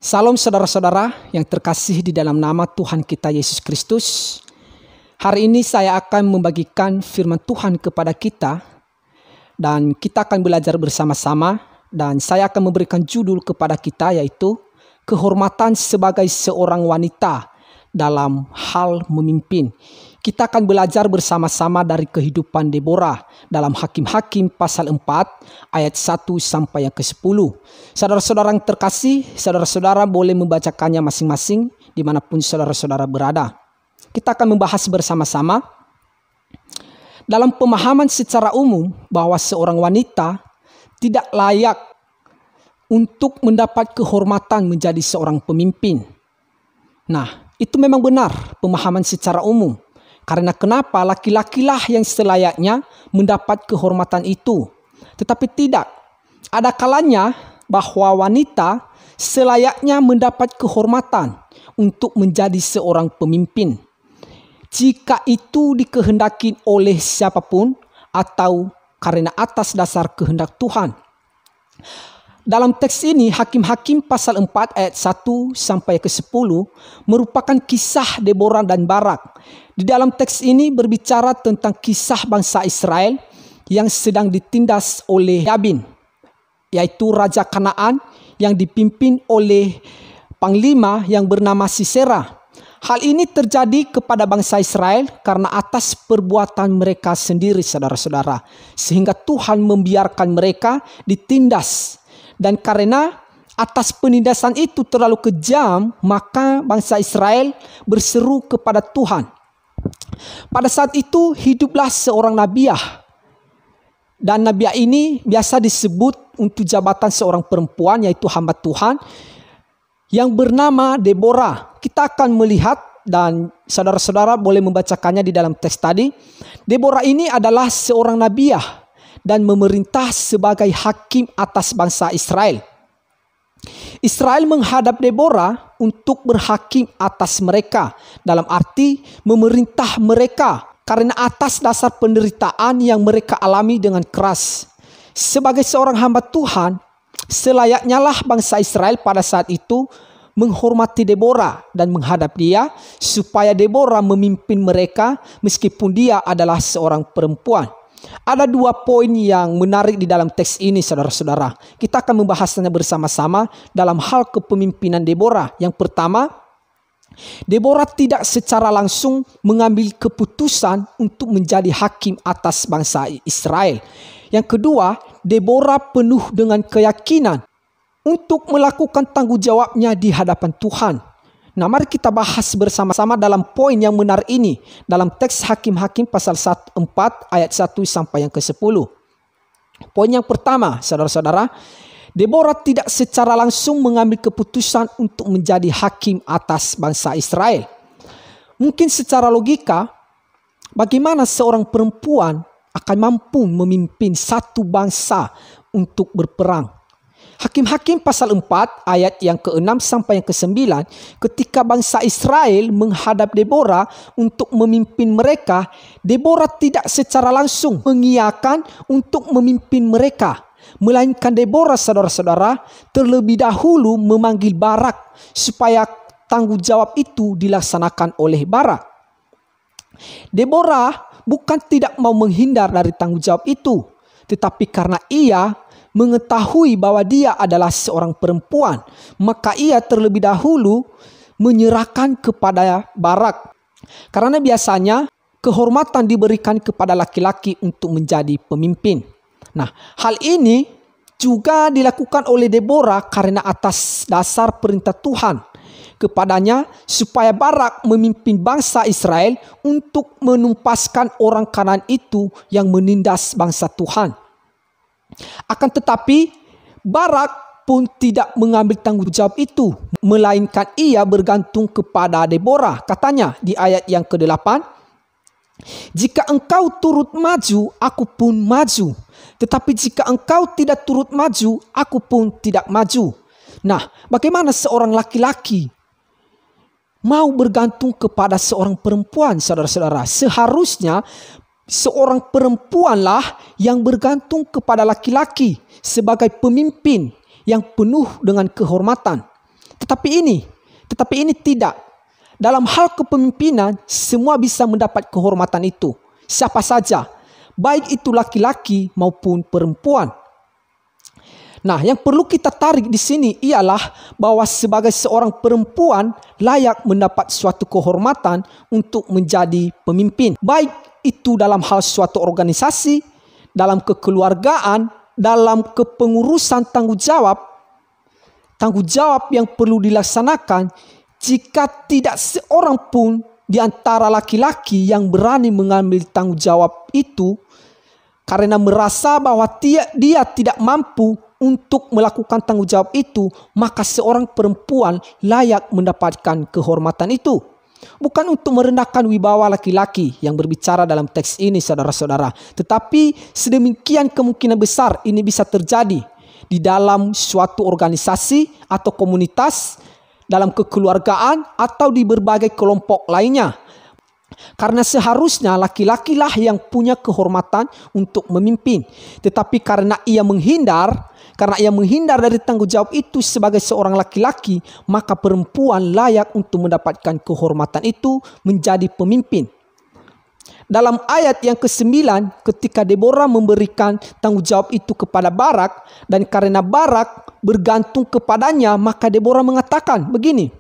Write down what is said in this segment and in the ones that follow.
Salam saudara-saudara yang terkasih di dalam nama Tuhan kita Yesus Kristus. Hari ini saya akan membagikan firman Tuhan kepada kita dan kita akan belajar bersama-sama, dan saya akan memberikan judul kepada kita yaitu kehormatan sebagai seorang wanita dalam hal memimpin. Kita akan belajar bersama-sama dari kehidupan Deborah dalam Hakim-Hakim pasal 4 ayat 1 sampai yang ke-10. Saudara-saudara yang terkasih, saudara-saudara boleh membacakannya masing-masing dimanapun saudara-saudara berada. Kita akan membahas bersama-sama dalam pemahaman secara umum bahwa seorang wanita tidak layak untuk mendapat kehormatan menjadi seorang pemimpin. Nah, itu memang benar pemahaman secara umum. Karena kenapa laki-lakilah yang selayaknya mendapat kehormatan itu. Tetapi tidak. Ada kalanya bahwa wanita selayaknya mendapat kehormatan untuk menjadi seorang pemimpin. Jika itu dikehendaki oleh siapapun atau karena atas dasar kehendak Tuhan. Dalam teks ini, Hakim-Hakim pasal 4 ayat 1 sampai ke-10 merupakan kisah Deborah dan Barak. Di dalam teks ini berbicara tentang kisah bangsa Israel yang sedang ditindas oleh Yabin, yaitu Raja Kanaan yang dipimpin oleh panglima yang bernama Sisera. Hal ini terjadi kepada bangsa Israel karena atas perbuatan mereka sendiri, saudara-saudara. Sehingga Tuhan membiarkan mereka ditindas. Dan karena atas penindasan itu terlalu kejam, maka bangsa Israel berseru kepada Tuhan. Pada saat itu hiduplah seorang nabiah. Dan nabiah ini biasa disebut untuk jabatan seorang perempuan, yaitu hamba Tuhan, yang bernama Deborah. Kita akan melihat dan saudara-saudara boleh membacakannya di dalam teks tadi. Deborah ini adalah seorang nabiah dan memerintah sebagai hakim atas bangsa Israel. Israel menghadap Deborah untuk berhakim atas mereka, dalam arti memerintah mereka karena atas dasar penderitaan yang mereka alami dengan keras. Sebagai seorang hamba Tuhan, selayaknya lah bangsa Israel pada saat itu menghormati Deborah dan menghadap dia supaya Deborah memimpin mereka meskipun dia adalah seorang perempuan. Ada dua poin yang menarik di dalam teks ini, saudara-saudara. Kita akan membahasnya bersama-sama dalam hal kepemimpinan Deborah. Yang pertama, Deborah tidak secara langsung mengambil keputusan untuk menjadi hakim atas bangsa Israel. Yang kedua, Deborah penuh dengan keyakinan untuk melakukan tanggung jawabnya di hadapan Tuhan. Nah, mari kita bahas bersama-sama dalam poin yang menarik ini dalam teks Hakim-Hakim pasal 4 ayat 1 sampai yang ke-10. Poin yang pertama, saudara-saudara, Deborah tidak secara langsung mengambil keputusan untuk menjadi hakim atas bangsa Israel. Mungkin secara logika, bagaimana seorang perempuan akan mampu memimpin satu bangsa untuk berperang? Hakim-Hakim pasal 4 ayat yang ke-6 sampai yang ke-9, ketika bangsa Israel menghadap Deborah untuk memimpin mereka, Deborah tidak secara langsung mengiyakan untuk memimpin mereka. Melainkan Deborah, saudara-saudara, terlebih dahulu memanggil Barak supaya tanggung jawab itu dilaksanakan oleh Barak. Deborah bukan tidak mau menghindar dari tanggung jawab itu, tetapi karena ia mengetahui bahwa dia adalah seorang perempuan, maka ia terlebih dahulu menyerahkan kepada Barak. Karena biasanya kehormatan diberikan kepada laki-laki untuk menjadi pemimpin. Nah, hal ini juga dilakukan oleh Deborah karena atas dasar perintah Tuhan kepadanya supaya Barak memimpin bangsa Israel untuk menumpaskan orang Kanaan itu yang menindas bangsa Tuhan. Akan tetapi Barak pun tidak mengambil tanggung jawab itu, melainkan ia bergantung kepada Deborah. Katanya di ayat yang ke-8, "Jika engkau turut maju, aku pun maju. Tetapi jika engkau tidak turut maju, aku pun tidak maju." Nah, bagaimana seorang laki-laki mau bergantung kepada seorang perempuan, saudara-saudara? Seharusnya seorang perempuanlah yang bergantung kepada laki-laki sebagai pemimpin yang penuh dengan kehormatan. Tetapi ini tidak. Dalam hal kepemimpinan, semua bisa mendapat kehormatan itu. Siapa saja, baik itu laki-laki maupun perempuan. Nah, yang perlu kita tarik di sini ialah bahwa sebagai seorang perempuan layak mendapat suatu kehormatan untuk menjadi pemimpin. Baik itu dalam hal suatu organisasi, dalam kekeluargaan, dalam kepengurusan tanggung jawab yang perlu dilaksanakan. Jika tidak seorang pun di antara laki-laki yang berani mengambil tanggung jawab itu karena merasa bahwa dia tidak mampu untuk melakukan tanggung jawab itu, maka seorang perempuan layak mendapatkan kehormatan itu. Bukan untuk merendahkan wibawa laki-laki yang berbicara dalam teks ini, saudara-saudara, tetapi sedemikian kemungkinan besar ini bisa terjadi di dalam suatu organisasi atau komunitas, dalam kekeluargaan, atau di berbagai kelompok lainnya. Karena seharusnya laki-laki lah yang punya kehormatan untuk memimpin. Tetapi karena ia menghindar dari tanggung jawab itu sebagai seorang laki-laki, maka perempuan layak untuk mendapatkan kehormatan itu menjadi pemimpin. Dalam ayat yang ke-9, ketika Deborah memberikan tanggung jawab itu kepada Barak, dan karena Barak bergantung kepadanya, maka Deborah mengatakan begini,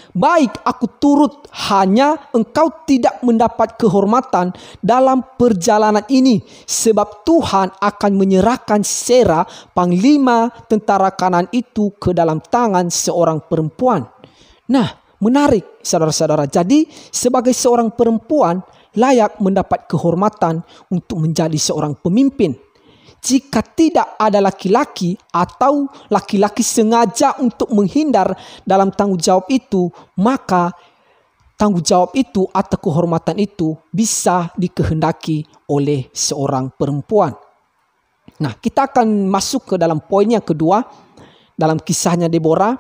"Baik, aku turut, hanya engkau tidak mendapat kehormatan dalam perjalanan ini, sebab Tuhan akan menyerahkan Sisera, panglima tentara Kanaan itu, ke dalam tangan seorang perempuan." Nah, menarik saudara-saudara. Jadi sebagai seorang perempuan layak mendapat kehormatan untuk menjadi seorang pemimpin. Jika tidak ada laki-laki atau laki-laki sengaja untuk menghindar dalam tanggung jawab itu, maka tanggung jawab itu atau kehormatan itu bisa dikehendaki oleh seorang perempuan. Nah, kita akan masuk ke dalam poin yang kedua dalam kisahnya Deborah,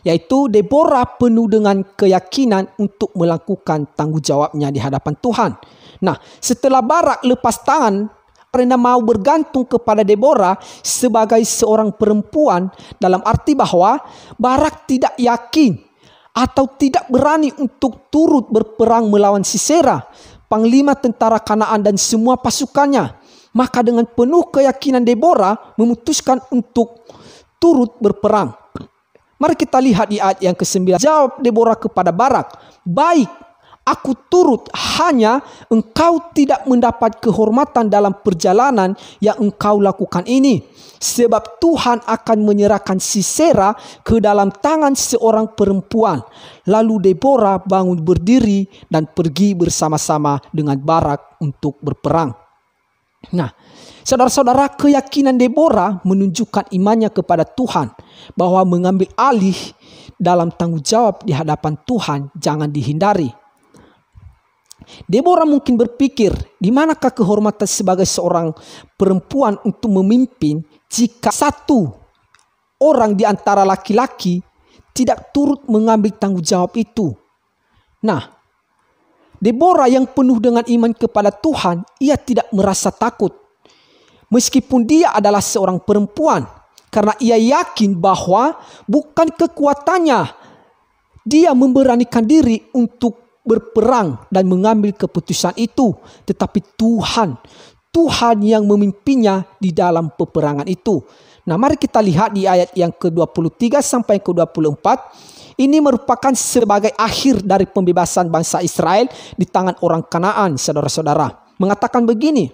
yaitu Deborah penuh dengan keyakinan untuk melakukan tanggung jawabnya di hadapan Tuhan. Nah, setelah Barak lepas tangan karena mau bergantung kepada Deborah sebagai seorang perempuan, dalam arti bahwa Barak tidak yakin atau tidak berani untuk turut berperang melawan Sisera, panglima tentara Kanaan dan semua pasukannya. Maka dengan penuh keyakinan Deborah memutuskan untuk turut berperang. Mari kita lihat di ayat yang ke-9. Jawab Deborah kepada Barak, "Baik, aku turut, hanya engkau tidak mendapat kehormatan dalam perjalanan yang engkau lakukan ini. Sebab Tuhan akan menyerahkan Sisera ke dalam tangan seorang perempuan." Lalu Deborah bangun berdiri dan pergi bersama-sama dengan Barak untuk berperang. Nah, saudara-saudara, keyakinan Deborah menunjukkan imannya kepada Tuhan, bahwa mengambil alih dalam tanggung jawab di hadapan Tuhan jangan dihindari. Deborah mungkin berpikir, di manakah kehormatan sebagai seorang perempuan untuk memimpin jika satu orang di antara laki-laki tidak turut mengambil tanggung jawab itu. Nah, Deborah yang penuh dengan iman kepada Tuhan, ia tidak merasa takut. Meskipun dia adalah seorang perempuan, karena ia yakin bahwa bukan kekuatannya dia memberanikan diri untuk berperang dan mengambil keputusan itu, tetapi Tuhan yang memimpinnya di dalam peperangan itu. Nah, mari kita lihat di ayat yang ke-23 sampai ke-24. Ini merupakan sebagai akhir dari pembebasan bangsa Israel di tangan orang Kanaan, saudara-saudara. Mengatakan begini,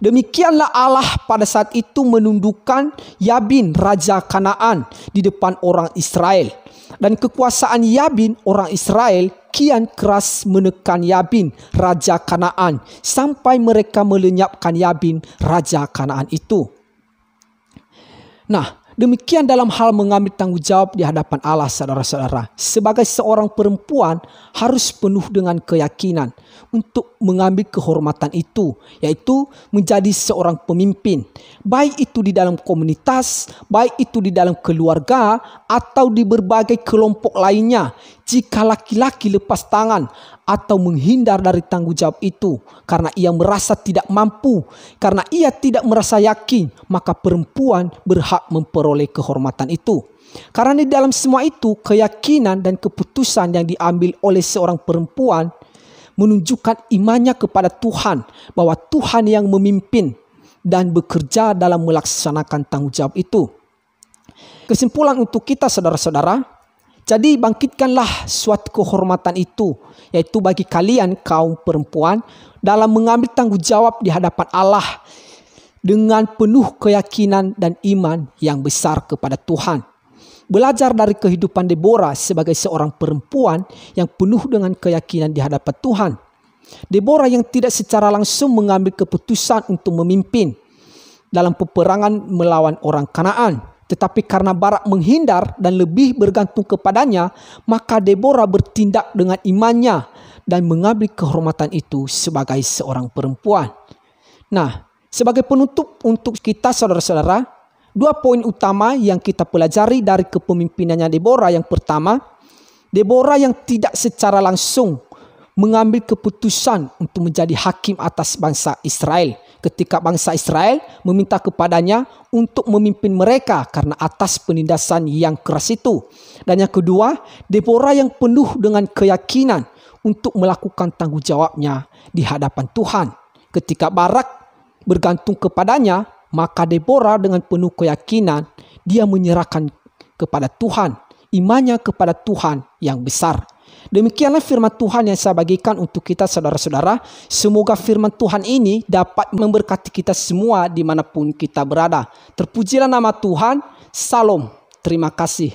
"Demikianlah Allah pada saat itu menundukkan Yabin, raja Kanaan, di depan orang Israel. Dan kekuasaan Yabin, orang Israel, kian keras menekan Yabin, raja Kanaan, sampai mereka melenyapkan Yabin, raja Kanaan itu." Nah, demikian dalam hal mengambil tanggung jawab di hadapan Allah, saudara-saudara. Sebagai seorang perempuan harus penuh dengan keyakinan untuk mengambil kehormatan itu, yaitu menjadi seorang pemimpin. Baik itu di dalam komunitas, baik itu di dalam keluarga, atau di berbagai kelompok lainnya. Jika laki-laki lepas tangan atau menghindar dari tanggung jawab itu karena ia merasa tidak mampu, karena ia tidak merasa yakin, maka perempuan berhak memperoleh kehormatan itu. Karena di dalam semua itu, keyakinan dan keputusan yang diambil oleh seorang perempuan menunjukkan imannya kepada Tuhan, bahwa Tuhan yang memimpin dan bekerja dalam melaksanakan tanggung jawab itu. Kesimpulan untuk kita saudara-saudara, jadi bangkitkanlah suatu kehormatan itu, yaitu bagi kalian kaum perempuan, dalam mengambil tanggung jawab di hadapan Allah dengan penuh keyakinan dan iman yang besar kepada Tuhan. Belajar dari kehidupan Deborah sebagai seorang perempuan yang penuh dengan keyakinan di hadapan Tuhan. Deborah yang tidak secara langsung mengambil keputusan untuk memimpin dalam peperangan melawan orang Kanaan, tetapi karena Barak menghindar dan lebih bergantung kepadanya, maka Deborah bertindak dengan imannya dan mengambil kehormatan itu sebagai seorang perempuan. Nah, sebagai penutup untuk kita saudara-saudara, 2 poin utama yang kita pelajari dari kepemimpinannya Deborah. Yang pertama, Deborah yang tidak secara langsung mengambil keputusan untuk menjadi hakim atas bangsa Israel ketika bangsa Israel meminta kepadanya untuk memimpin mereka karena atas penindasan yang keras itu. Dan yang kedua, Deborah yang penuh dengan keyakinan untuk melakukan tanggung jawabnya di hadapan Tuhan. Ketika Barak bergantung kepadanya, maka Deborah dengan penuh keyakinan dia menyerahkan kepada Tuhan, imannya kepada Tuhan yang besar. Demikianlah firman Tuhan yang saya bagikan untuk kita saudara-saudara. Semoga firman Tuhan ini dapat memberkati kita semua dimanapun kita berada. Terpujilah nama Tuhan. Salam. Terima kasih.